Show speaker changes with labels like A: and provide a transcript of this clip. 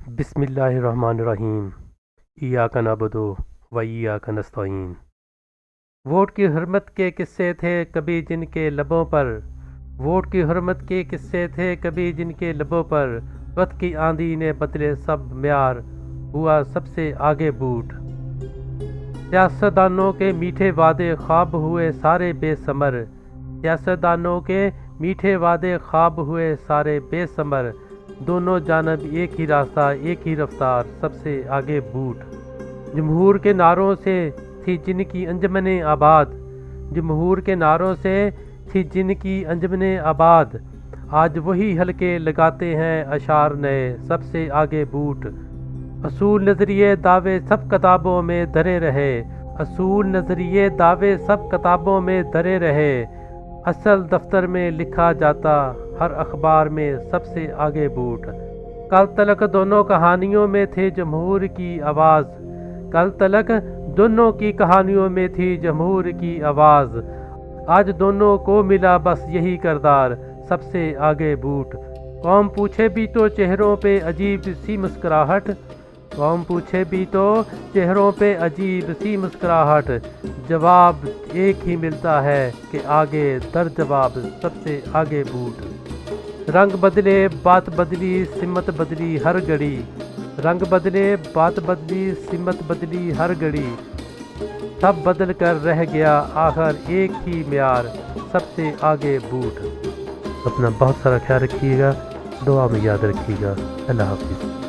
A: بسم اللہ الرحمن الرحیم۔ ایاک نعبد و ایاک نستعین۔ ووٹ کی حرمت کے قصے تھے کبھی جن کے لبوں پر، ووٹ کی حرمت کے قصے تھے کبھی جن کے لبوں پر، وقت کی آندھی نے بدلے سب معیار، ہوا سب سے آگے بوٹ۔ سیاستدانوں کے میٹھے وعدے خواب ہوئے سارے بے ثمر، سیاستدانوں کے میٹھے وعدے خواب ہوئے سارے بے ثمر، دونوں جانب ایک ہی راستہ ایک ہی رفتار، سب سے آگے بوٹ۔ جمہور کے نعروں سے تھی جن کی انجمنیں آباد، جمہور کے نعروں سے تھی جن کی انجمنیں آباد، آج وہی حلقے لگاتے ہیں اشعار نئے، سب سے آگے بوٹ۔ اصول نظریے دعوے سب کتابوں میں دھرے رہے، اصول نظریے دعوے سب کتابوں میں دھرے رہے، اصل دفتر میں لکھا جاتا ہر اخبار میں، سب سے آگے بوٹ۔ کل تلک دونوں کہانیوں میں تھے جمہور کی آواز، کل تلک دونوں کی کہانیوں میں تھی جمہور کی آواز، آج دونوں کو ملا بس یہی کردار، سب سے آگے بوٹ۔ قوم پوچھے بھی تو چہروں پہ عجیب سی مسکراہٹ، قوم پوچھے بھی تو چہروں پہ عجیب سی مسکراہٹ، جواب ایک ہی ملتا ہے کہ آگے در جواب، سب سے آگے بوٹ۔ رنگ بدلے بات بدلی سمت بدلی ہر گھڑی، رنگ بدلے بات بدلی سمت بدلی ہر گھڑی، سب بدل کر رہ گیا آخر ایک ہی معیار، سب سے آگے بوٹ۔ اپنا بہت سارا خیال رکھیے گا، دعا میں یاد رکھیے گا۔ اللہ حافظ۔